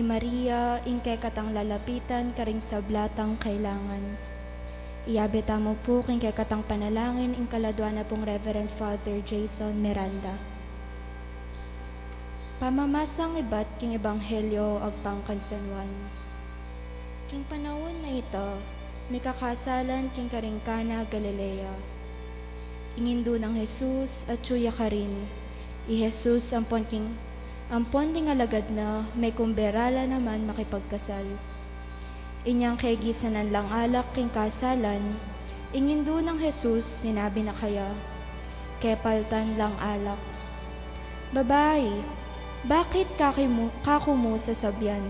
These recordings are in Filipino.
Maria, ingkay katang lalapitan karing sablatang kailangan. Iabeta mo po king kay katang panalangin ing kaladwa na pong Reverend Father Jason Miranda. Pamamasang ibat king ebanghelyo agpang kansanwan. King panahon na ito, may kakasalan king karing Kana, Galilea. Ingindo ng Jesus at suya ka rin. I Jesus ampon ting alagad na may kumberala naman makipagkasal. Inyang kay gisanan lang alak king kasalan, ingindo ng Jesus sinabi na kaya, kepaltan lang alak. Babae, bakit kako mo sa sabyan?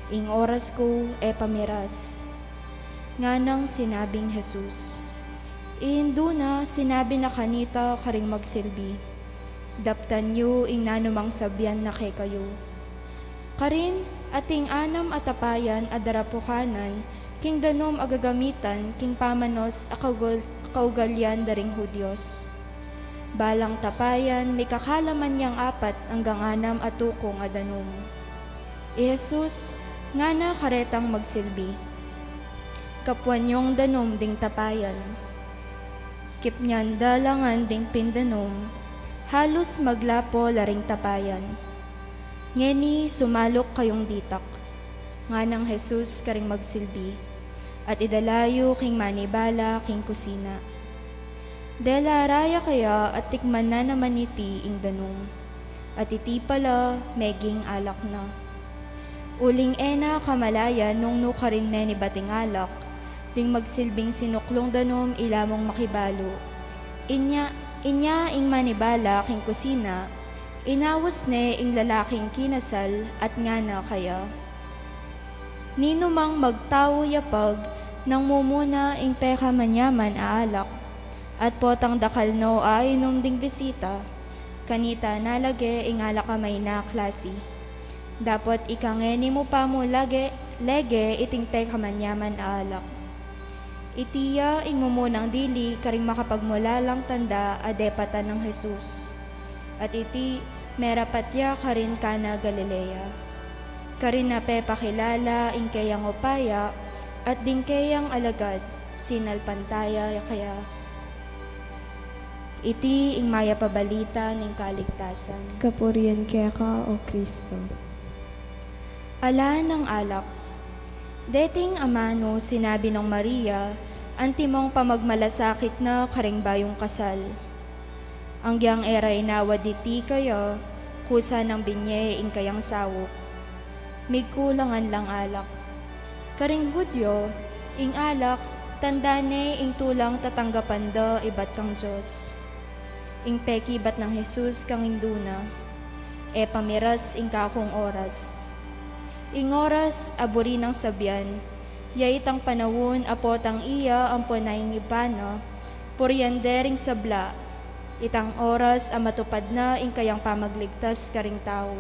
Ing oras ko pamiras. Nganang sinabing Jesus. Iindo na sinabi na kanita karing magsilbi. Daptan yu ing nanumang sabyan na kay kayo. Karin ating anam atapayan adarapukanan, king danom agagamitan, king pamanos kaugalyan daring Hudyos. Balang tapayan, may kakalaman niyang apat hanggang anam atukong adanom. I Jesus, nga na karetang magsilbi. Kapwan yung danom ding tapayan. Kipnyan dalangan ding pindanom, halos maglapo laring tapayan. Ngeni sumalok kayong ditak, nga ng Jesus karing magsilbi, at idalayo king manibala king kusina. Dela raya kaya at tikman na naman iti ing danong, at iti pala meging alak na. Uling ena kamalaya nung nukarin meni bating alak, ding magsilbing sinuklong danom ilamong makibalo. Inya ing manibala king kusina, inawas ne ing lalaking kinasal at nga na kaya. Ninumang magtawo yapag, nang mumuna ing peka manyaman aalak, at potang dakal no ay nung ding bisita, kanita nalage ing alak kamay na klasi. Dapat ikangeni mo pa mo lege iting peka manyaman aalak. Itiya ingumunang dili karing makapagmula lang tanda adepatan ng Jesus. At iti merapatya karin Kana, Galilea. Karin na pakilala ing kayang opaya at ding kayang alagad sinalpantaya kaya. iti ing maya pabalita ning kaligtasan. Kapurian kaya ka, O Kristo. Ala ng alak. Dating amano sinabi ng Maria, antimong pamagmalasakit na karing bayong kasal. Ang giyang eray nawaditi kayo, kusa ng binye ing kayang sawok. Migkulangan lang alak. Karing Hudyo, ing alak, tandane ing tulang tatanggapan da ibat kang Diyos. Ing peki bat ng Jesus kang induna, e pamiras ing kakong oras. Ing oras aburi ng sabyan, yayitang panawon apotang iya ang punayng ibana, puryandering sabla, itang oras ang matupad na ing kayang pamagligtas karing tao.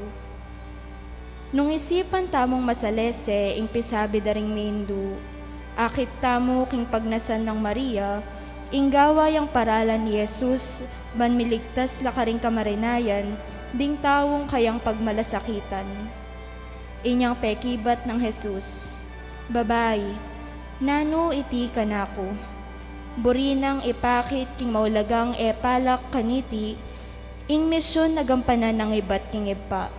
Nung isipan tamong masalese, ing pisabi daring mindu, akit tamo king pagnasan ng Maria, ing gawa yang paralan ni Jesus, ban miligtas lakaring kamarinayan, ding tawong kayang pagmalasakitan. Inyang pekibat ng Jesus, Babay, nano iti kanako, burinang ipakit king maulagang epalak kaniti, ing misyon nagampanan ng ibat king ipa.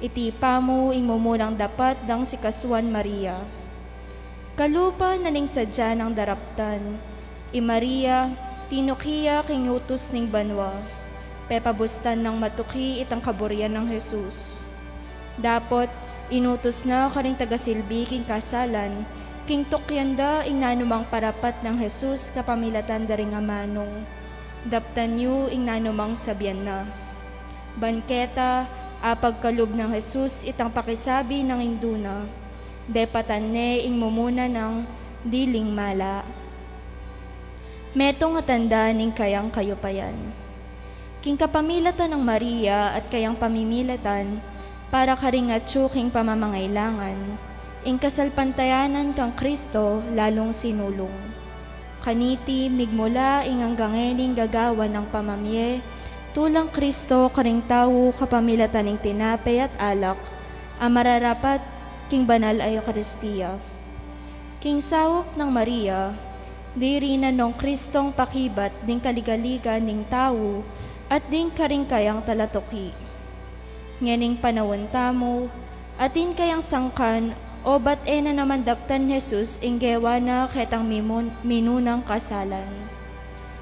Iti pamo ing mumulang dapat dang si Kasuan Maria. Kalupa naning sadya ng daraptan, i Maria, tinukiya king utos ning banwa, pepabustan ng matuki itang kaburian ng Jesus. Dapot, inutos na karing tagasilbi king kasalan, king tukyanda ing nanumang parapat ng Jesus kapamilatan daring amanong, daptan yu ing nanumang sabyan na. Banketa, apagkalub ng Jesus itang pakisabi ng induna, depatan ne ing mumuna ng diling mala. Metong atanda ning kayang kayupayan. King kapamilatan ng Maria at kayang pamimilatan, para karingatsu king pamamangailangan, ing kasalpantayanan kang Kristo lalong sinulong. Kaniti migmula ing hanggangening gagawa ng pamamye, tulang Kristo karing tao kapamilatan ing tinapay at alak, ang mararapat king banal ay Eucharistia. King sawok ng Maria, diri na nung Kristong pakibat ding kaligaliga ning tao at ding karing kayang talatoki. Ngening panawon tamo, atin kayang sangkan o bat na naman daptan Jesus ing gewa na ketang minunang kasalan.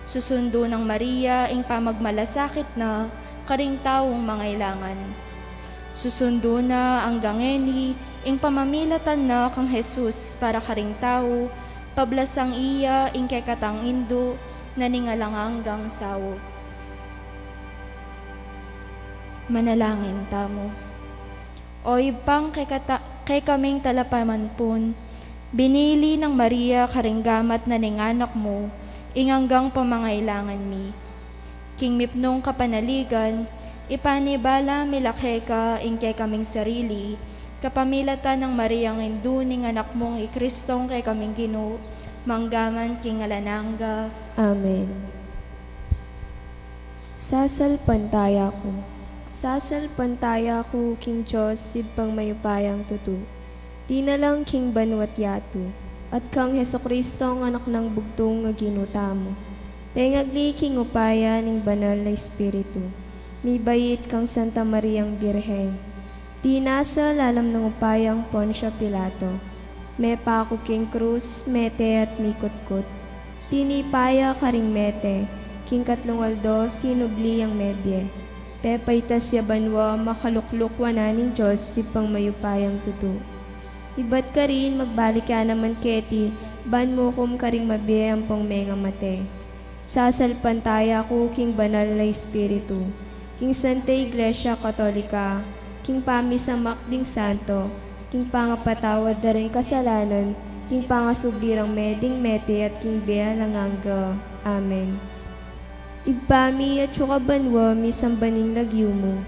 Susundo ng Maria ing pamagmalasakit na karing taong mangailangan. Susundo na ang gangeni ing pamamilatan na kang Jesus para karing tao, pablasang iya ing kekatang indo na ningalanganggang sawo. Manalangin tamo. Oy pang kay kaming talapamanpon, binili ng Maria karinggamat na ninganak mo, inganggang pamangailangan mi. King mipnong kapanaligan, ipanibala milakhe ka ing kay kaming sarili, kapamilatan ng Mariang Indu ning anak mong ikristong kay kaming Ginoo, manggaman king alananga. Amen. Sasalpantaya ko. Sasalpantaya ko, King Diyos, sibpang mayupayang tutu. Di na lang King Banwat Yatu, at kang Heso Kristo ang anak ng bugtong nga ginutamo. Pengagli King upaya ning banal na Espiritu. Mi bayit kang Santa Mariang Birhen. Di nasa lalam ng upayang Poncio Pilato. Me pa ko King Cruz, mete at mikutkut. Tinipaya karing mete, King Katlungaldo, sinubli ang medye. Pepaitas ya banwa, makalukluk wananing Diyos, sipang mayupayang tutu. Ibat ka rin, magbalik ka naman keti, ban mo kum karing mabiyang pong menga mate. Sasalpantaya ko, King Banal na Espiritu, King Santa Iglesia Katolika, King Pamisamak ding Santo, King Pangapatawad na rin kasalanan, King Pangasublirang meding mete at King Bea Langanga. Amen. Ibami at banwa mi sambaning lagyo mo.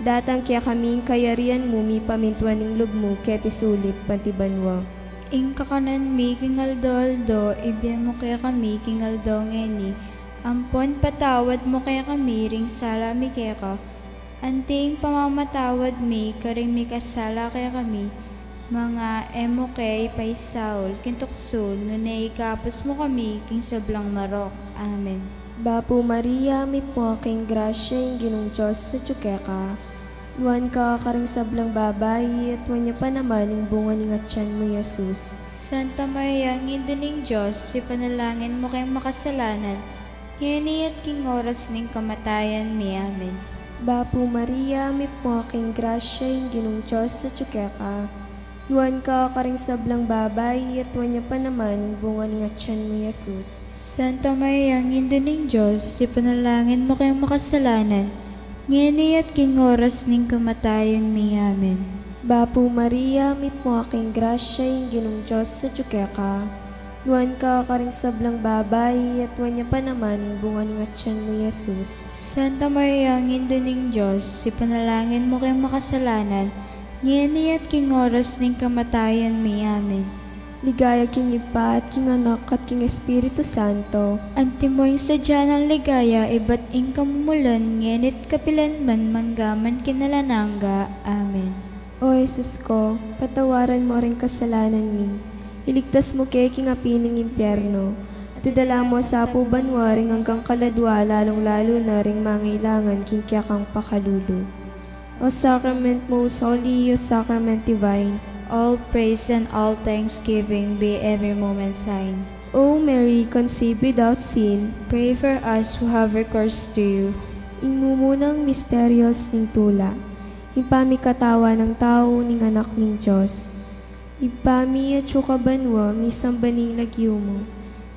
Datang kaya kaming kayarian mo mi pamintuaning lub mo keti sulip pantibanwa. Ing kakanan mi kingaldo-aldo, ibyan mo kaya kami kingaldo ngeni. Ampon patawad mo kaya kami ring sala mi kaya ka. Anting pamamatawad mi karing mi kasala kaya kami. Mga emo kay paisaul kintuksul no naikapos mo kami king sablang marok. Amen. Bapo Maria, may po aking grasya, yung ginong Diyos sa ka. Nuan ka karing sablang babae, at wanya pa naman yung bunga ng atyan mo, Jesus. Santa Maria, ang ning Diyos, ipanalangin mo kayong makasalanan, ngayon at king oras ning kamatayan mi. Amen. Bapo Maria, may po aking grasya, yung ginong Diyos sa ka. Nuan ka karing sablang babae, at wanya pa naman yung bunga ng atyan mo, Jesus. Santa Maria, ang ning Diyos, ipanalangin mo kayong makasalanan, ngayon at king oras ning kamatayan mi. Amen. Bapo Maria, may po aking grasya, yung ginong Diyos sa ka. Nuan ka karing sablang babae, at wanya pa naman yung bunga ng atyan mo, Jesus. Santa Maria, ang ning Diyos, ipanalangin mo kayong makasalanan, ngayon at king oras ning kamatayan mi. Amen. Ligaya king Ipa at king Anak at king Espiritu Santo. Antimoy sadya ng ligaya, iba't ing kamumulan, ngenit kapilanman manggaman kinalanangga. Amen. O Jesus ko, patawaran mo rin kasalanan mi. Iligtas mo kay king apining impyerno, at idala mo sa pubanwaring hanggang kaladwa, lalong-lalo na ring mangailangan king kiyakang pakalulu. O sacrament most holy, O sacrament divine, All praise and all thanksgiving be every moment thine. O Mary, conceived without sin, Pray for us who have recourse to you. ingmumunang misteryos ning tula, ipami katawa ng tao ning anak ning Diyos. Ipami at banwa, mi sambaning lagyo mo.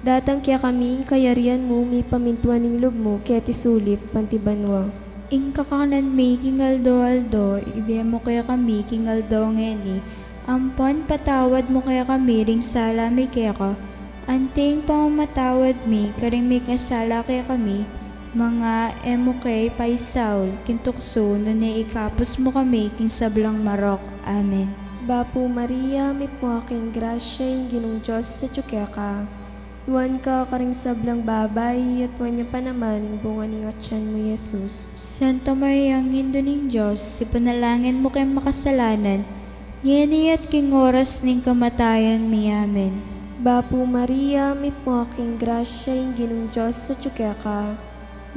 Datang kaya kami, kayarian mo, mi pamintuan ning loob mo, kaya tisulip, pantibanwa. Ing kakanan mi kingaldo-aldo, ibigay mo kaya kami kingaldo ngeni. Ampon patawad mo kaya kami ring sala mi kaya ka. Anting pamamatawad mi, karing mi kasala kaya kami. Mga emo kay paisaul, kintukso, no ikapos mo kami king sablang marok. Amen. Bapo Maria, may po aking grasya, yung ginong Diyos sa ka. Nuan ka karing sablang babay, at wanya pa naman yung bunga ng atyan mo, Jesus. Santa Maria, ang ning Diyos, ipanalangin mo kayong makasalanan, ngayon at king oras ning kamatayan mi. Amen. Bapo Maria, may po aking grasya, yung ginong Diyos sa ka.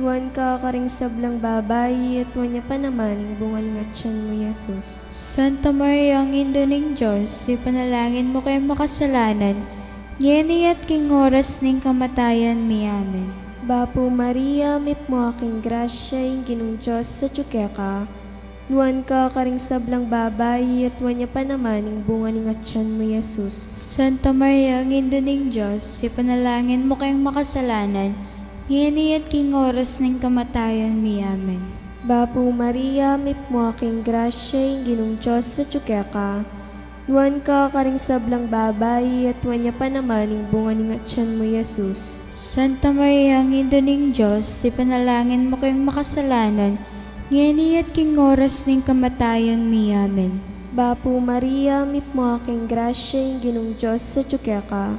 Nuan ka karing sablang babay, at wanya pa naman yung bunga ng atyan mo, Jesus. Santa Maria, ang ning Diyos, ipanalangin mo kayong makasalanan, ngayon at king oras ning kamatayan mi. Amen. Bapo Maria, may po aking grasya, yung ginong Diyos sa ka. Nuan ka karing sablang babay, at wanya pa naman yung bunga ng atyan mo, Jesus. Santa Maria, ang ning Diyos, ipanalangin mo kayong makasalanan, ngayon at king oras ning kamatayan mi. Amen. Bapo Maria, may po aking grasya, yung ginong Diyos sa ka. Nuan ka karing sablang babay, at wanya pa naman yung bunga ng atyan mo, Jesus. Santa Maria, ang ning Diyos, ipanalangin mo kayong makasalanan, ngayon at king oras ning kamatayan mi. Amen. Bapo Maria, may po aking grasya, yung ginong Diyos sa ka.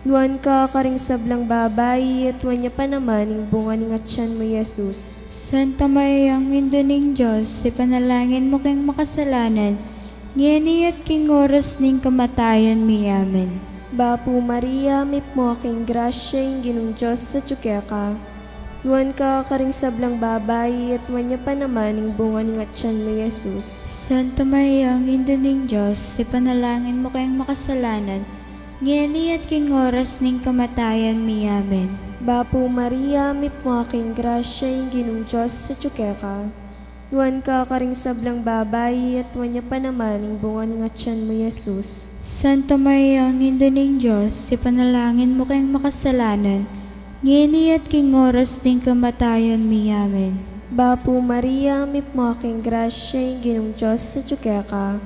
Nuan ka karing sablang babay, at wanya pa naman yung bunga ng atyan mo, Jesus. Santa Maria, ang ning Diyos, ipanalangin mo kayong makasalanan, ngayon at king oras ning kamatayan mi. Amen. Bapo Maria, may po aking grasya, yung ginong Diyos sa ka. Nuan ka karing sablang babay, at wanya pa naman yung bunga ng atyan mo, Jesus. Santa Maria, ang ning Diyos, ipanalangin mo kayong makasalanan, ngayon at king oras ning kamatayan mi. Amen. Bapo Maria, may po aking grasya, yung ginong Diyos sa ka. Nuan ka karing sablang babay, at wanya pa naman yung bunga ng atyan mo, Jesus. Santa Maria, ang ning Diyos, ipanalangin mo kayong makasalanan, ngayon at king oras ning kamatayan mi. Amen. Bapo Maria, may po aking grasya, yung ginong Diyos sa ka.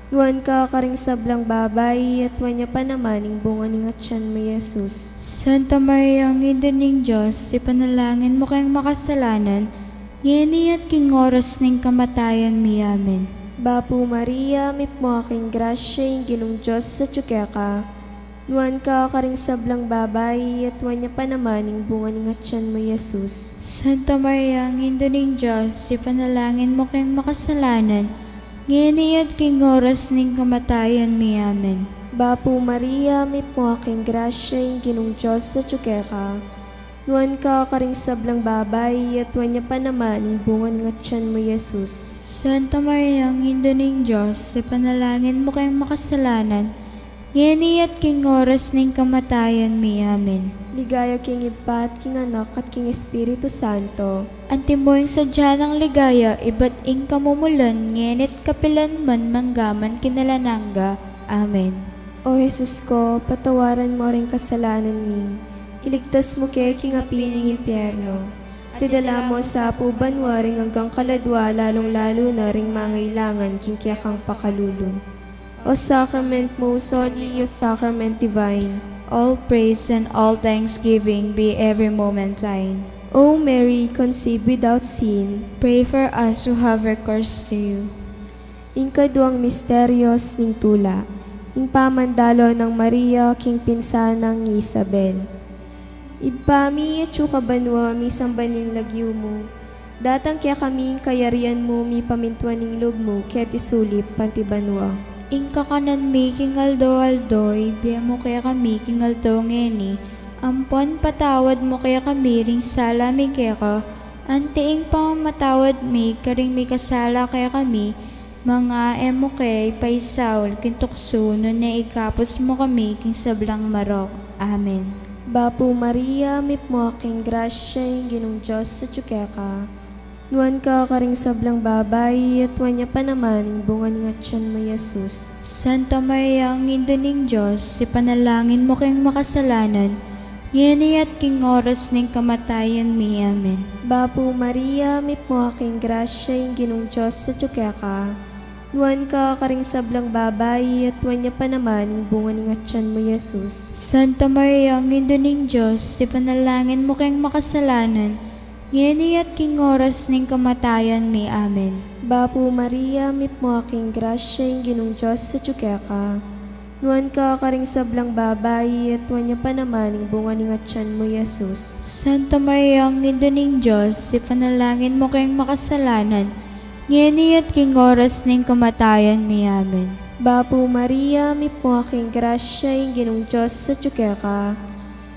Nuan ka karing sablang babay, at wanya pa naman yung bunga ng atyan mo, Jesus. Santa Maria, ang ning Diyos, ipanalangin mo kayong makasalanan, ngayon at king oras ning kamatayan mi. Amen. Bapo Maria, may po aking grasya, yung ginong Diyos sa ka. Nuan ka karing sablang babay, at wanya pa naman yung bunga ng atyan mo, Jesus. Santa Maria, ang ning Diyos, ipanalangin mo kayong makasalanan, ngayon at king oras ning kamatayan mi. Amen. Bapo Maria, may po aking grasya, yung ginong Diyos sa ka. Nuan ka karing sablang babay, at wanya pa naman ang bungan nga tiyan mo, Jesus. Santa Maria, ang Ina ng Diyos, ipanalangin mo kayong makasalanan, ngayon at king oras ng kamatayan mi. Amen. Ligaya king Iba at king Anak at king Espiritu Santo. Antimoing sadya ng ligaya, iba't ing kamumulan, ngayon at kapilan man manggaman kinalanangga. Amen. O Jesus ko, patawaran mo rin kasalanan mi. Iligtas mo kay king api ng impyerno. Tidala mo sa pubanwa ring hanggang kaladwa, lalong-lalo na ring mangailangan king kiyakang pakalulong. O Sacrament most holy, O Sacrament divine. All praise and all thanksgiving be every moment thine. O Mary, conceived without sin. Pray for us who have recourse to you. Ikaduang misteryos ning tula. Ing pamandalo ng Maria, king pinsan ng Isabel. Ibami at banwa mi sambaning lagyo mo. Datang kaya kaming kayarian mo mi pamintuaning loob mo, kaya tisulip pantibanwa. Ing kakanan mi king aldo, ibiya mo kaya kami king aldo ngeni. Ampon patawad mo kaya kami ring sala mi kaya ka. Antiing pamamatawad mi karing mi kasala kaya kami. Mga emo kay paisaul kintukso no na ikapos mo kami king sablang marok. Amen. Bapu Maria, mip mo aking grasya, yung ginong Diyos sa tsukeka. Nuan ka karing sablang babay, at wanya pa naman yung bunga ng tiyan mo, Jesus. Santa Maria, ang Ina ng Diyos, ipanalangin mo kayong makasalanan, ngayon at king oras ng kamatayan mi. Amen. Bapu Maria, mip mo aking grasya, yung ginong Diyos sa tsukeka. Nuan ka karing sablang babay, at wanya pa naman yung bunga ng tiyan mo, Jesus. Santa Maria, ang Ina ng Diyos, ipanalangin mo kayong makasalanan, ngayon at king oras ng kamatayan mi. Amen. Bapu Maria, mip mo aking grasya, yung ginong Diyos sa tsukeka. Nuan ka karing sablang babay, at wanya pa naman yung bunga ng tiyan mo, Jesus. Santa Maria, ang Ina ng Diyos, ipanalangin mo kayong makasalanan, ngayon at king oras ng kamatayan mi. Amen. Bapu Maria, mip mo aking grasya, yung ginong Diyos sa tsukeka.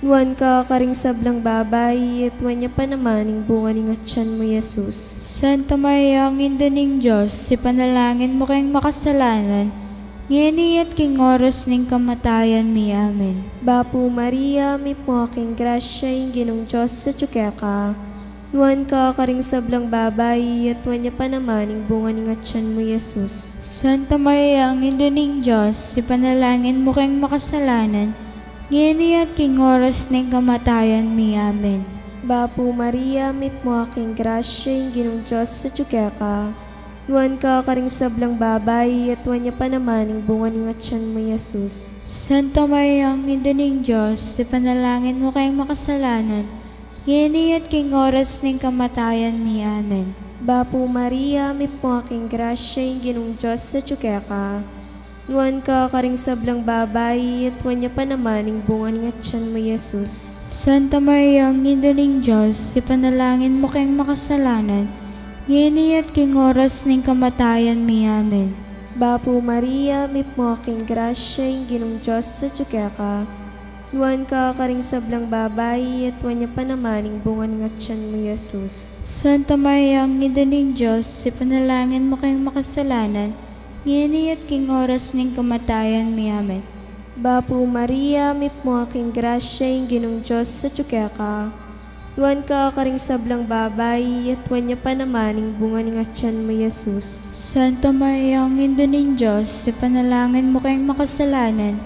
Nuan ka karing sablang babay, at wanya pa naman yung bunga ng tiyan mo, Jesus. Santa Maria, ang Ina ng Diyos, ipanalangin mo kayong makasalanan, ngayon at king oras ng kamatayan mi. Amen. Bapu Maria, mip mo aking grasya, yung ginong Diyos sa tsukeka. Nuan ka karing sablang babay, at wanya pa naman yung bunga ng tiyan mo, Jesus. Santa Maria, ang Ina ng Diyos, ipanalangin mo kayong makasalanan, ngayon at king oras ng kamatayan mi. Amen. Bapu Maria, mip mo aking grasya, yung ginong Diyos sa tsukeka. Nuan ka karing sablang babay, at wanya pa naman yung bunga ng tiyan mo, Jesus. Santa Maria, ang Ina ng Diyos, ipanalangin mo kayong makasalanan, ngayon at king oras ng kamatayan mi. Amen. Bapu Maria, mip mo aking grasya, yung ginong Diyos sa tsukeka. Nuan ka karing sablang babay, at wanya pa naman yung bunga ng tiyan mo, Jesus. Santa Maria, ang Ina ng Diyos, ipanalangin mo kayong makasalanan, ngayon at king oras ng kamatayan mi. Amen. Bapu Maria, mip mo aking grasya, yung ginong Diyos sa tsukeka. Nuan ka karing sablang babay, at wanya pa naman yung bunga ng tiyan mo, Jesus. Santa Maria, ang Ina ng Diyos, ipanalangin mo kayong makasalanan, ngayon at king oras ng kamatayan mi. Amen. Bapu Maria, mip mo aking grasya, yung ginong Diyos sa tsukeka. Nuan ka karing sablang babay, at wanya pa naman yung bunga ng tiyan mo, Jesus. Santa Maria, ang Ina ng Diyos, ipanalangin mo kayong makasalanan,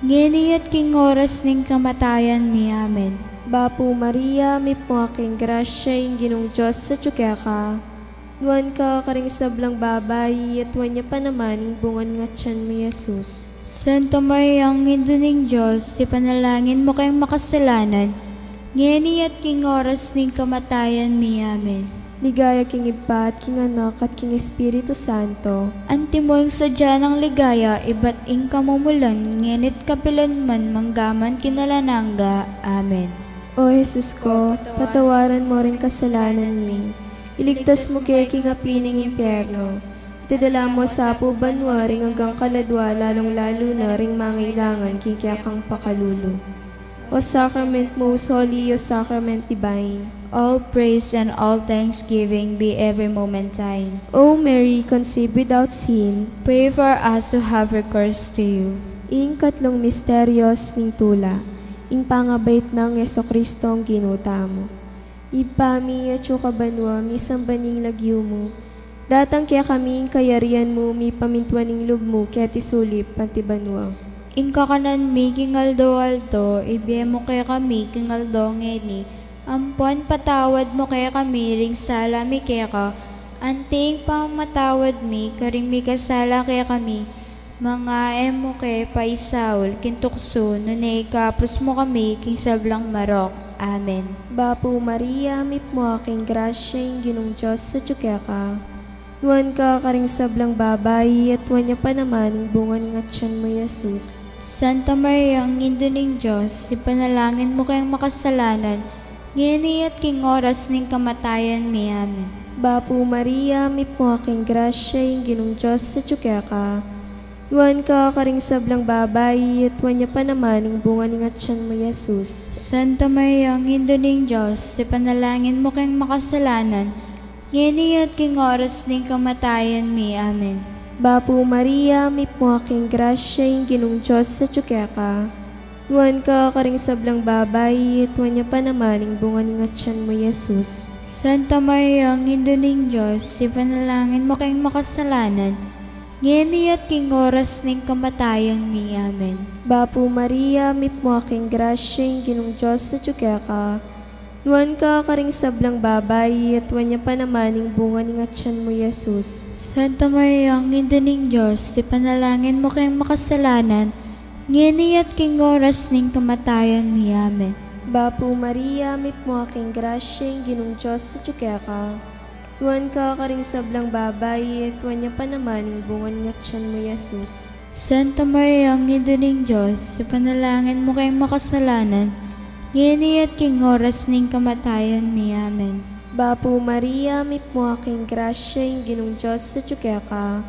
ngayon at king oras ng kamatayan mi. Amen. Bapu Maria, mip mo aking grasya, yung ginong Diyos sa tsukeka. Nuan ka karing sablang babay, at wanya pa naman yung bunga ng tiyan mo, Jesus. Santa Maria, ang Ina ng Diyos, ipanalangin mo kayong makasalanan, ngayon at king oras ng kamatayan mi. Amen. Ligaya king Iba at king Anak at king Espiritu Santo. Antimoing sadya ng ligaya, iba't ing kamumulan, ngayon at kapilan man manggaman kinalanangga. Amen. O Jesus ko, patawaran mo rin kasalanan mi. Iligtas mo kay king api ng impyerno. Itadala mo sa pubanwa ring hanggang kaladwa, lalong-lalo na ring mangailangan king kiyakang pakalulu. O sacrament most holy, O sacrament divine. All praise and all thanksgiving be every moment thine. O Mary, conceived without sin, Pray for us who have recourse to you. ing katlong misteryos ning tula, ing pangabait ng Yeso-Kristong ginuta mo. Ipami at kabanwa, mi sambaning lagyo mo, datang kaya kami kayarian mo, mi pamintuaning lub mo, kaya tisulip pantibanwa. Ingka kanan mi kingaldo alto, ibiyemo kaya kami kingaldo ngeni. Ampon patawad mo kaya kami ring sala mi kaya ka. Anting pamatawad mi karing mi kasala kaya kami. Mga emo kay paisaul kintukso nunay kapos mo kami king sablang marok. Amen. Bapo Maria, mip mo aking grasya, ing ginong Diyos sa tsukya ka. Nuan ka karing sablang babay, at wanya pa naman ing bunga ng atyan mo, Jesus. Santa Maria, ang indo ning Diyos, ipanalangin mo kayong makasalanan, ngini at king oras ning kamatayan mi. Amen. Bapo Maria, mip mo aking grasya, ing ginong Diyos sa tsukya ka. Nuan ka karing sablang babay, at wanya pa naman ing bunga ng atyan mo, Jesus. Santa Maria, ang indo ning Diyos, ipanalangin mo kayong makasalanan, ngini at king oras ning kamatayan mi. Amen. Bapo Maria, mip mo aking grasya, ing ginong Diyos sa tsukya ka. Nuan ka karing sablang babay, at wanya pa naman ing bunga ng atyan mo, Jesus. Santa Maria, ang indo ning Diyos, ipanalangin mo kayong makasalanan, ngini at king oras ning kamatayan mi. Amen. Bapo Maria, mip mo aking grasya, ing ginong Diyos sa tsukya ka. Nuan ka karing sablang babay, at wanya pa naman ing bunga ng atyan mo, Jesus. Santa Maria, ang indo ning Diyos, ipanalangin mo kayong makasalanan, ngini at king oras ning kamatayan mi. Amen. Bapo Maria, mip mo aking grasya, ing ginong Diyos sa tsukya ka. Nuan ka karing sablang babay, at wanya pa naman ing bunga ng atyan mo, Jesus. Santa Maria, ang indo ning Diyos, ipanalangin mo kayong makasalanan, ngini at king oras ning kamatayan mi. Amen. Bapo Maria, mip mo aking grasya, ing ginong Diyos sa tsukya ka.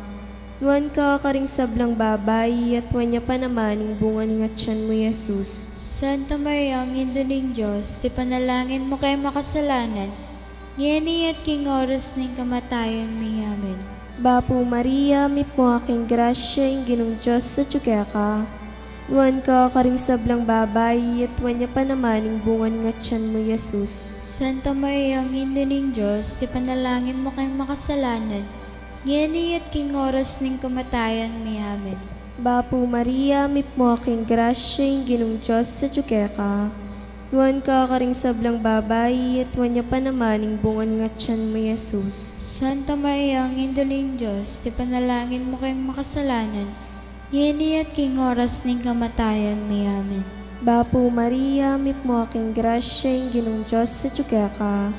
Nuan ka karing sablang babay, at wanya pa naman ing bunga ng atyan mo, Jesus. Santa Maria, ang indo ning Diyos, ipanalangin mo kayong makasalanan, ngini at king oras ning kamatayan mi. Amen. Bapo Maria, mip mo aking grasya, ing ginong Diyos sa tsukya ka. Nuan ka karing sablang babay, at wanya pa naman ing bunga ng atyan mo, Jesus. Santa Maria, ang indo ning Diyos, ipanalangin mo kayong makasalanan, ngini at king oras ning kamatayan mi. Amen. Bapo Maria, mip mo aking grasya, ing ginong Diyos sa tsukya ka. Nuan ka karing sablang babay, at wanya pa naman ing bunga ng atyan mo, Jesus. Santa Maria, ang indo ning Diyos, ipanalangin mo kayong makasalanan, ngini at king oras ning kamatayan mi. Amen. Bapo Maria, mip mo aking grasya, ing ginong Diyos sa tsukya ka.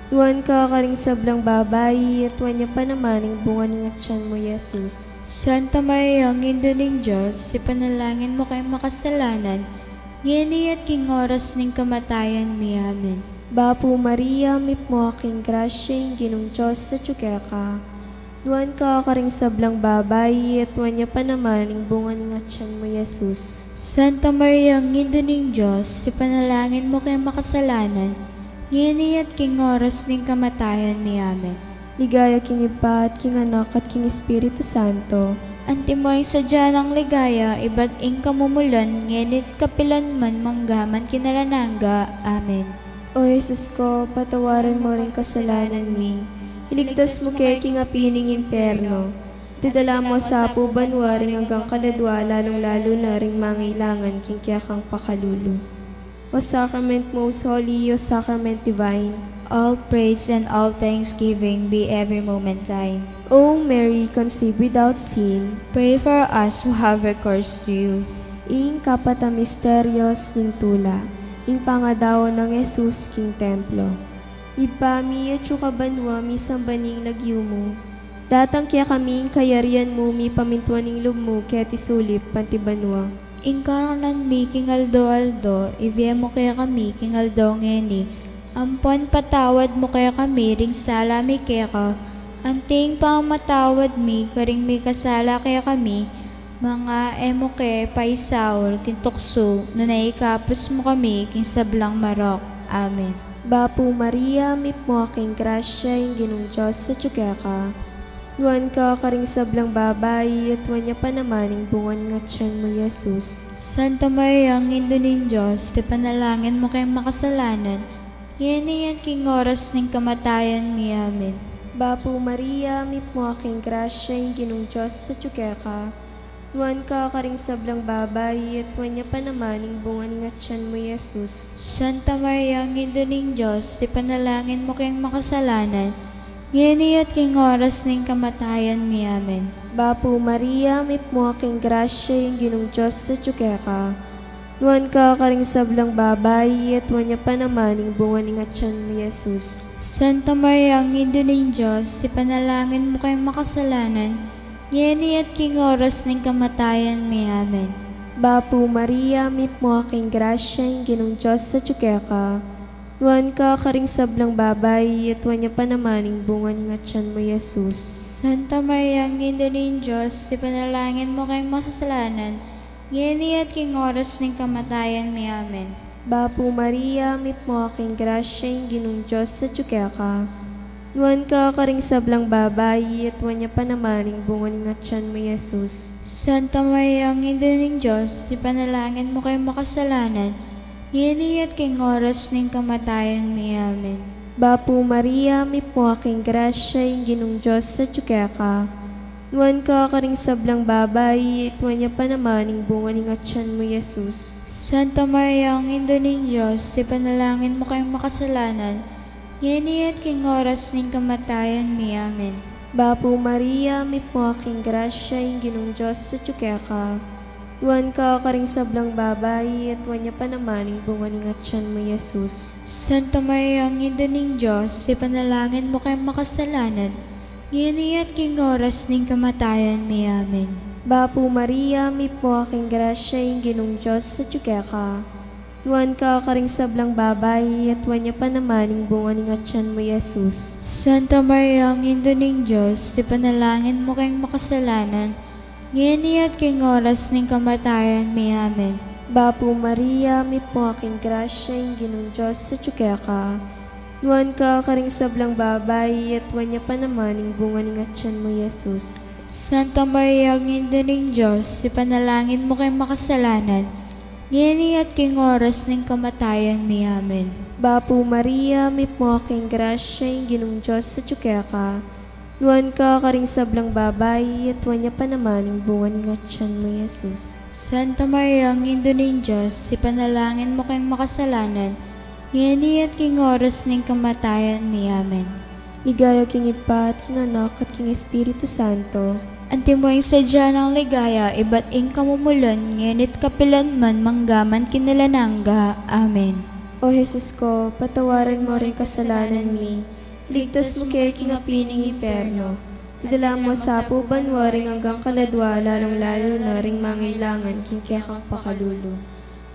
Nuan ka karing sablang babay, at wanya pa naman ing bunga ng atyan mo, Jesus. Santa Maria, ang indo ning Diyos, ipanalangin mo kayong makasalanan, ngini at king oras ning kamatayan mi. Amen. Bapo Maria, mip mo aking grasya, ing ginong Diyos sa tsukya ka. Nuan ka karing sablang babay, at wanya pa naman ing bunga ng atyan mo, Jesus. Santa Maria, ang indo ning Diyos, ipanalangin mo kayong makasalanan, ngini at king oras ning kamatayan mi. Amen. Ligaya king Iba at king Anak at king Espiritu Santo. Antimoy sadya ng ligaya, iba't ing kamumulan, ngenit kapilan man manggaman kinalanangga. Amen. O Jesus ko, patawaran mo rin kasalanan mi. Iligtas mo kay king apining impyerno. Tidala mo sa pubanwa rin hanggang kaladwa, lalong-lalo na ring mangailangan king kiyakang pakalulu. O sacrament most holy, O sacrament divine. All praise and all thanksgiving be every moment thine. O Mary, conceived without sin, Pray for us who have recourse to you. ing kapata misteryos ning tula, ing pangadaw ng Jesus king templo. Ipami at kabanwa mi sambaning lagyo mo, datang kaya kaming kayarian mo mi pamintuaning lub mo kaya tisulip pantibanwa. Ingkaranan mi kingaldo aldo, ibiyemo kaya kami kingaldo ngeni. Ampon patawad mo kaya kami ring sala mi kaya ka. Anting pamatawad mi karing mi kasala kaya kami. Mga emoke paisaul kintukso na naikapos mo kami king sablang marok. Amen. Bapo Maria, may po aking grasya, yung ginong Diyos sa ka. Nuan ka karing sablang babae, at wanya pa naman ang bungan nga tiyan mo, Jesus. Santa Maria, ang indo ning Diyos, ti panalangin mo kayong makasalanan, yan king oras ning kamatayan mi. Amen. Bapo Maria, may po aking grasya, yung ginong Diyos sa ka. Nuan ka karing sablang babae, at wanya pa naman ang bungan nga tiyan mo, Jesus. Santa Maria, ang indo ning Diyos, ti panalangin mo kayong makasalanan, yan king oras ning kamatayan mi. Amen. Bapo Maria, may po aking grasya, yung ginong Diyos sa ka. Nuan ka karing sablang babae, at wanya pa naman ang bungan nga tiyan mo, Jesus. Santa Maria, ang indo ning Diyos, ti panalangin mo kayong makasalanan, yan king oras ning kamatayan mi. Amen. Bapo Maria, may po aking grasya, yung ginong Diyos sa ka. Nuan ka karing sablang babae, at wanya pa naman ang bungan nga tiyan mo, Jesus. Santa Maria, ang indo ning Diyos, ti panalangin mo kayong makasalanan, yan king oras ning kamatayan mi. Amen. Bapo Maria, may po aking grasya, yung ginong Diyos sa ka. Nuan ka karing sablang babae, at wanya pa naman ang bungan nga tiyan mo, Jesus. Santa Maria, ang indo ning Diyos, ti panalangin mo kayong makasalanan, yan king oras ning kamatayan mi. Amen. Bapo Maria, may po aking grasya, yung ginong Diyos sa ka. Nuan ka karing sablang babae, at wanya pa naman ang bungan nga tiyan mo, Jesus. Santa Maria, ang indo ning Diyos, ti panalangin mo kayong makasalanan, yan king oras ning kamatayan mi. Amen. Bapo Maria, may po aking grasya, yung ginong Diyos sa ka. Nuan ka karing sablang babae, at wanya pa naman ang bungan nga tiyan mo, Jesus. Santa Maria, ang indo ning Diyos, ti panalangin mo kayong makasalanan, yan king oras ning kamatayan mi. Amen. Bapo Maria, may po aking grasya, yung ginong Diyos sa ka. Nuan ka karing sablang babae, at wanya pa naman ang bungan nga tiyan mo, Jesus. Santa Maria, ang indo ning Diyos, ti panalangin mo kayong makasalanan, yan king oras ning kamatayan mi. Amen. Bapo Maria, may po aking grasya, yung ginong Diyos sa ka. Nuan ka karing sablang babae, at wanya pa naman ang bungan nga tiyan mo, Jesus. Santa Maria, ang indo ning Diyos, ti panalangin mo kayong makasalanan, yan king oras ning kamatayan mi. Amen. Bapo Maria, may po aking grasya, yung ginong Diyos sa ka. Nuan ka karing sablang babae, at wanya pa naman ang bungan nga tiyan mo, Jesus. Santa Maria, ang indo ning Diyos, ti panalangin mo kayong makasalanan, yan king oras ning kamatayan mi. Amen. Ligaya king Ipa, at king Anak, at king Espiritu Santo. Antimoing sadya ng ligaya, iba't ing kamumulon, ngenit kapilan man manggaman kinilanangga. Amen. O Jesus ko, patawaran mo rin kasalanan mi. Ligtas mo kay king apining imperno. Tidala mo sa pubanwaring hanggang kaladwala ng lalo na ring mangailangan king kekang pakalulo.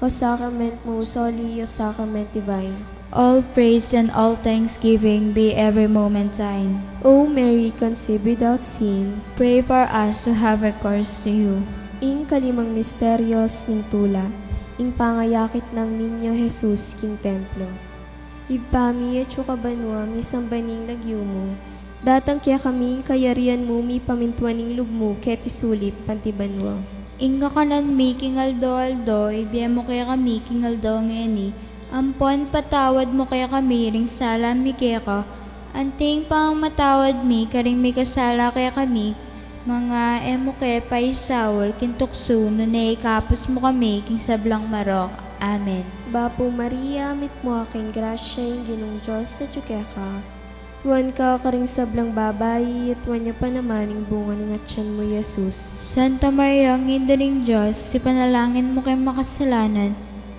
O sacrament mo, soli, o sacrament divine. All praise and all thanksgiving be every moment thine. O Mary, conceived without sin. Pray for us to have recourse to you. Ing kalimang misteryos ning tula. Ing pangayakit ng Ninyo Jesus king templo. Ibpami at kabanwa mi sambaning lagyumo. Datang kaya kami kayarian mo mi pamintuaning lubmo ket isulip pantibanwa. Inga kanan mi king aldo, ibiyem mo kaya kami king aldo ngeni. Ampon patawad mo kaya kami ring sala mi kaya anting pang matawad mi karing mi kasala kaya kami. Mga emoke paisawol kintukso no naikapos mo kami king sablang marok. Amen. Bapo Maria, mit mo aking grasya yung ginong Diyos sa ka. Huwan ka karing sablang babae, at wanya pa naman ang bunga ng atyan mo, Jesus. Santa Maria, ang indo ning Diyos, si panalangin mo kay makasalanan,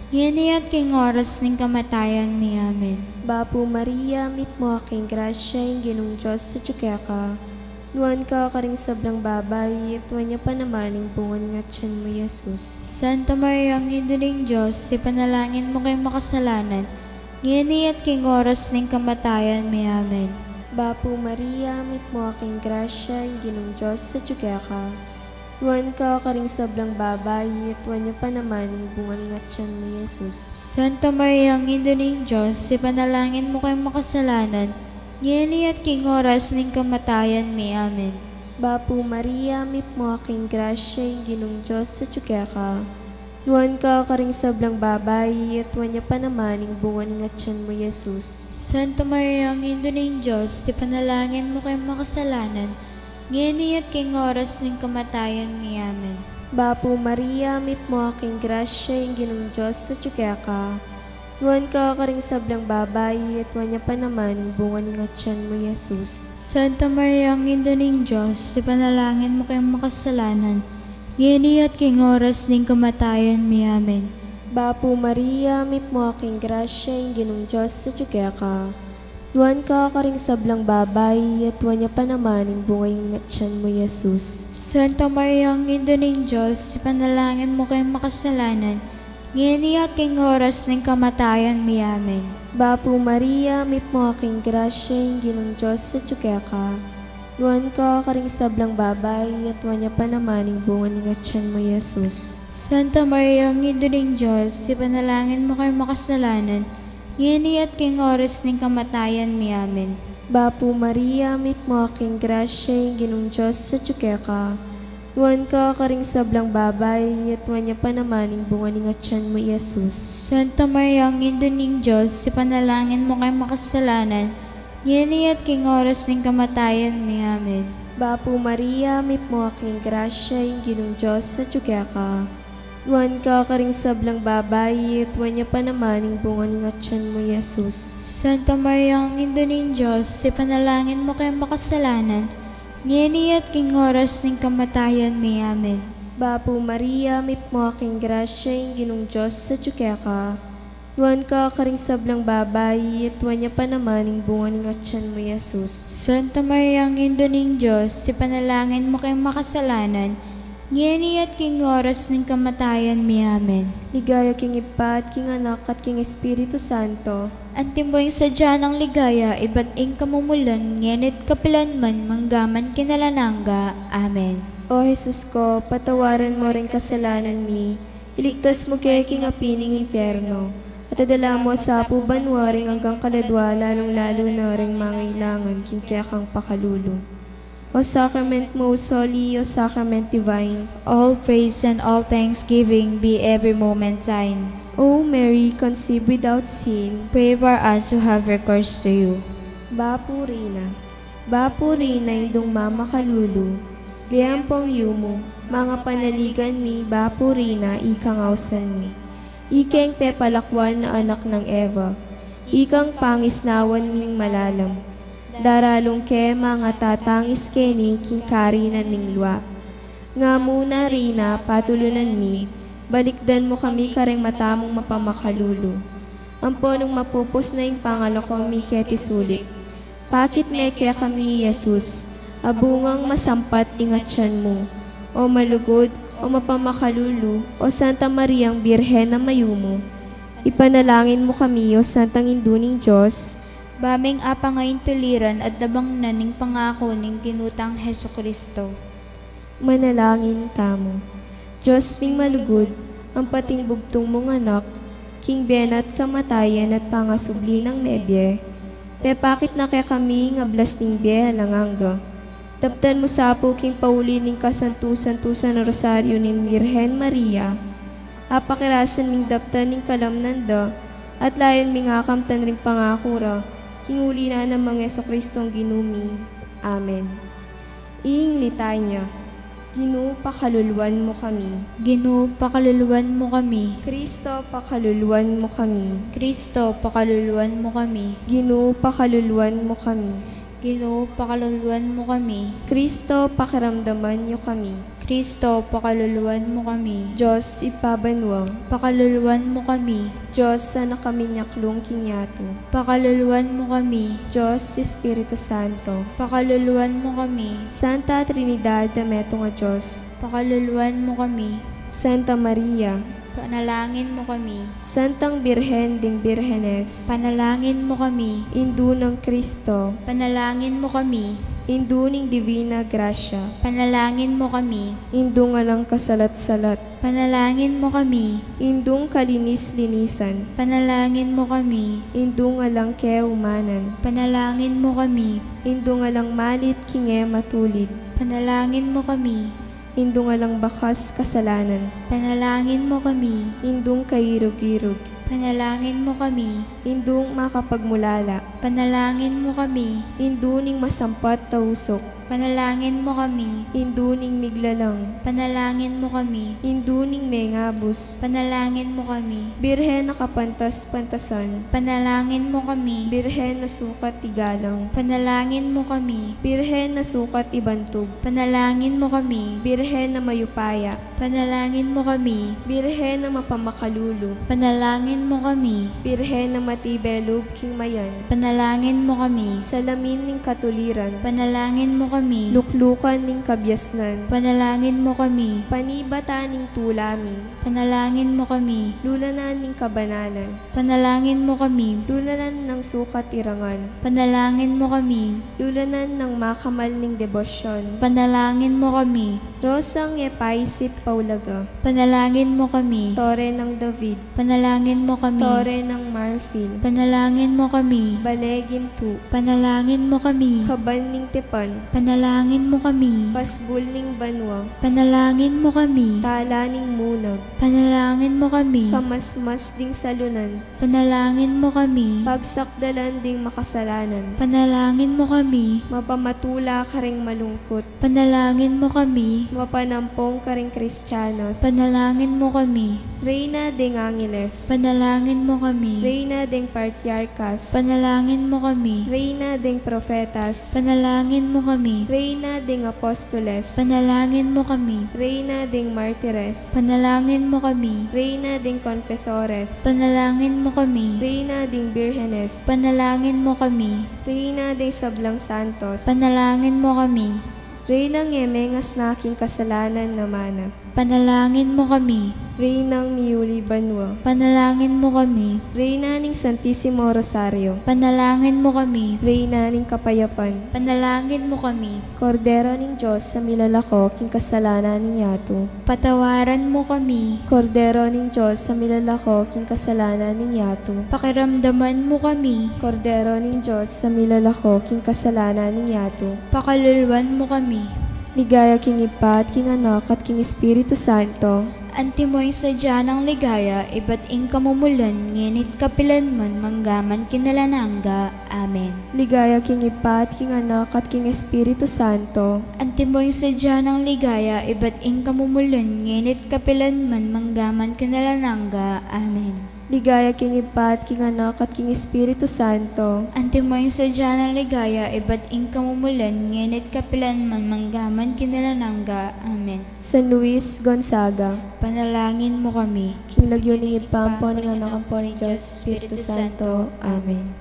yan king oras ning kamatayan mi. Amen. Bapo Maria, mit mo aking grasya yung ginong Diyos sa ka. Huwan ka karing sablang babae, at wanya pa naman ang bunga ng atyan mo, Jesus. Santa Maria, ang indo ning Diyos, si panalangin mo kay makasalanan, yan king oras ning kamatayan mi. Amen. Bapo Maria, mit mo aking grasya yung ginong Diyos sa ka. Tuwan ka karing sablang babayi, at tuwan niya pa naman ang bunga ng tiyan mo, Jesus. Santa Maria, ang Ina ng Diyos, ipanalangin mo kayong makasalanan, ngayon at king oras ng kamatayan mi. Amen. Bapu Maria, mip mo aking grasya, yung ginong Diyos sa tsuke ka. Tuwan ka karing sablang babayi, at tuwan niya pa naman ang bunga ng tiyan mo, Jesus. Santa Maria, ang Ina ng Diyos, ipanalangin mo kayong makasalanan, ngayon at king oras ng kamatayan mi. Amen. Bapu Maria, mip mo aking grasya, yung ginong Diyos sa tsuke ka. Tuwan ka karing sablang babayi, at tuwan niya pa naman ang bunga ng tiyan mo, Jesus. Santa Maria, ang Ina ng Diyos, ipanalangin mo kayong makasalanan, ngayon at king oras ng kamatayan mi. Amen. Bapu Maria, mip mo aking grasya, yung ginong Diyos sa tsuke ka. Tuwan ka karing sablang babayi, at tuwan niya pa naman ang bunga ng tiyan mo, Jesus. Santa Maria, ang Ina ng Diyos, ipanalangin mo kayong makasalanan, ngayon at king oras ng kamatayan mi. Amen. Bapu Maria, mip mo aking grasya, yung ginong Diyos sa tsuke ka. Tuwan ka karing sablang babayi, at tuwan niya pa naman ang bunga ng tiyan mo, Jesus. Santa Maria, ang Ina ng Diyos, ipanalangin mo kayong makasalanan, ngayon at king oras ng kamatayan mi. Amen. Bapu Maria, mip mo aking grasya, yung ginong Diyos sa tsuke ka. Tuwan ka karing sablang babayi, at tuwan niya pa naman ang bunga ng tiyan mo, Jesus. Santa Maria, ang Ina ng Diyos, ipanalangin mo kayong makasalanan, ngayon at king oras ng kamatayan mi. Amen. Bapu Maria, mip mo aking grasya, yung ginong Diyos sa tsuke ka. Tuwan ka karing sablang babayi, at tuwan niya pa naman ang bunga ng tiyan mo, Jesus. Santa Maria, ang Ina ng Diyos, ipanalangin mo kayong makasalanan, ngayon at king oras ng kamatayan mi. Amen. Bapu Maria, mip mo aking grasya, yung ginong Diyos sa tsuke ka. Tuwan ka karing sablang babayi, at tuwan niya pa naman ang bunga ng tiyan mo, Jesus. Santa Maria, ang Ina ng Diyos, ipanalangin mo kayong makasalanan, ngayon at king oras ng kamatayan mi. Amen. Ligaya king Ipa at king Anak at king Espiritu Santo. Antimboy sadya ng ligaya, iba't ing kamumulan, ngenit kapilanman, manggaman kinalanangga. Amen. O Jesus ko, patawaran mo rin kasalanan mi, iligtas mo kay king apining impyerno, at adala mo sa pubanwaring hanggang kaladwa, lalong lalo na ring mangailangan king kang pakalulo. O sacrament most holy, O sacrament divine, All praise and all thanksgiving be every moment thine. O Mary, conceived without sin, Pray for us who have recourse to you. Bapu Rina, indong mama kalulu, biyampong yumo, mga panaligan mi, Bapu Rina, ikang ausan mi. Ikeng pepalakwan na anak ng Eva, ikang pangisnawan ming malalam, daralong ke mga tatangis keni, kingkari na ningluwa. Nga muna Rina, patulunan mi, balikdan mo kami kareng matamong mapamakalulu. Amponong mapupos na yung pangalakong mi ketisulik. Pakit me kaya kami, Jesus, abungang masampat ingatyan mo. O malugod, o mapamakalulu, o Santa Mariang Birhen na mayumo. Ipanalangin mo kami, O Santang Induning Diyos, Baming apa ngayon tuliran at dabang naning pangako ning kinutang Heso Kristo. manalangin tamo. Diyos ming malugod, ang pating bugtong mong anak, king benat kamatayan at pangasubli ng mebye, pepakit na kaya kami nga blasting biye langanga. Taptan mo sa apo king pauli ning kasantusan-tusan na rosaryo ning Birhen Maria, apakirasan ming daptan ning kalamnanda, at layon ming akamtan ring pangakura, king uli na ng mga Heso Kristong ginumi. Amen. Ing litanya, Ginoo pakaluluwan mo kami. Ginoo, pakaluluwan mo kami. Kristo pakaluluwan mo kami. Kristo, pakaluluwan mo kami. Ginoo pakaluluwan mo kami. Ginoo, pakaluluwan mo kami. Kristo pakiramdaman niyo kami. Kristo, pakaluluwan mo kami. Diyos ipabanwang. Pakaluluwan mo kami. Diyos sana kami nyaklong kinyato. Pakaluluwan mo kami. Diyos Espiritu Santo. Pakaluluwan mo kami. Santa Trinidad Dameto nga Diyos. Pakaluluwan mo kami. Santa Maria. Panalangin mo kami. Santang Birhen ding Birhenes. Panalangin mo kami. Indu ng Kristo. Panalangin mo kami. Induning Divina Gracia, Panalangin mo kami. indung alang kasalat-salat, Panalangin mo kami. indung kalinis-linisan, Panalangin mo kami. indung alang keumanan, Panalangin mo kami. indung alang malit kinge matulid, Panalangin mo kami. indung alang bakas kasalanan, Panalangin mo kami. indung kairog-irog, Panalangin mo kami. indung makapagmulala, Panalangin mo kami. induning masampat tausok, Panalangin mo kami. induning miglalang, Panalangin mo kami. induning mengabus, Panalangin mo kami. birhen na kapantas-pantasan, Panalangin mo kami. birhen na sukat tigalang, Panalangin mo kami. birhen na sukat ibantog, Panalangin mo kami. birhen na mayupaya, Panalangin mo kami. birhen na mapamakalulu, Panalangin mo kami. birhen na matibelog king mayan, Panalangin mo kami. salamin ning katuliran, Panalangin mo kami. luklukan ning kabyasnan, Panalangin mo kami. panibata ning tulami, Panalangin mo kami. lulanan ning kabanalan, Panalangin mo kami. lulanan ng sukat irangan, Panalangin mo kami. lulanan ng makamal ning debosyon, Panalangin mo kami. rosang epaisip paulaga, Panalangin mo kami. tore ng David, Panalangin mo kami. tore ng Marfil, Panalangin mo kami. balegin tu, Panalangin mo kami. kaban ning tepan, Panalangin mo kami. pasbul ning banwa, Panalangin mo kami. tala ning munag, Panalangin mo kami. kamasmas ding salunan, Panalangin mo kami. pagsakdalan ding makasalanan, Panalangin mo kami. mapamatula ka ring malungkot, Panalangin mo kami. mapanampong ka ring Kristyanos, Panalangin mo kami. Reyna ding Angeles, Panalangin mo kami. Reyna ding Patriarchas, Panalangin mo kami. Reyna ding Profetas, Panalangin mo kami. Reyna ding Apostoles, Panalangin mo kami. Reyna ding Martires, Panalangin mo kami. Reyna ding Confesores, Panalangin mo kami. Reyna ding Birhenes, Panalangin mo kami. Reyna ding Sablang Santos, Panalangin mo kami. Reynang Yemengas na aking kasalanan na manap, Panalangin mo kami. Reynang Miuli Banwa, Panalangin mo kami. Reyna ning Santissimo Rosario, Panalangin mo kami. Reyna ning Kapayapan, Panalangin mo kami. Kordero ning Diyos sa milalako king kasalanan ning yato, Patawaran mo kami. Kordero ning Diyos sa milalako king kasalanan ning yato, Pakiramdaman mo kami. Kordero ning Diyos sa milalako king kasalanan ning yato, Pakalulwan mo kami. ligaya king Ipa at king Anak at king Espiritu Santo, Antimoy sadya ng ligaya, iba't ing kamumulan, nginit kapilan man, manggaman kinalanangga. Amen. ligaya king Ipa at king Anak at king Espiritu Santo, Antimoy sadya ng ligaya, iba't ing kamumulan, nginit kapilan man, manggaman kinalanangga. Amen. ligaya king Ipa at king Anak at king Espiritu Santo, Antimoy sadya ng ligaya, iba't ing kamumulan, nginit kapilan man, manggaman kinalanangga. Amen. San Luis Gonzaga, Panalangin mo kami. king lagyo ning ipampo ning Anak ampo ni Diyos, Espiritu Santo. Amen.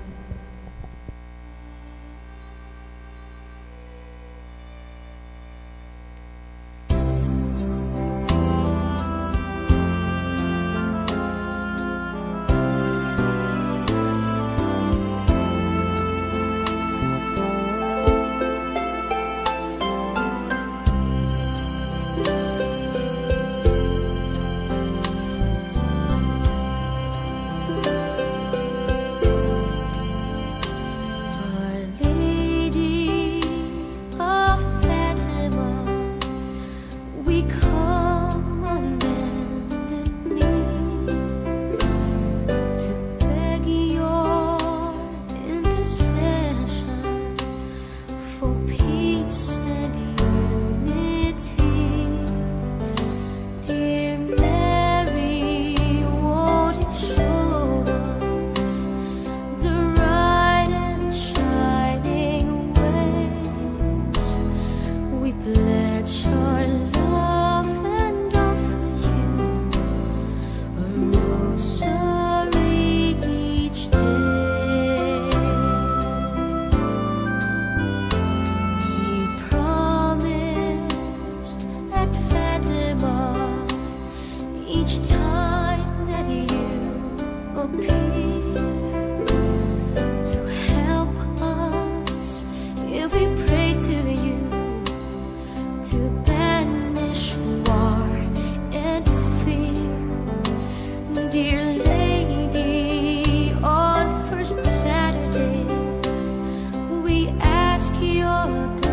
ask your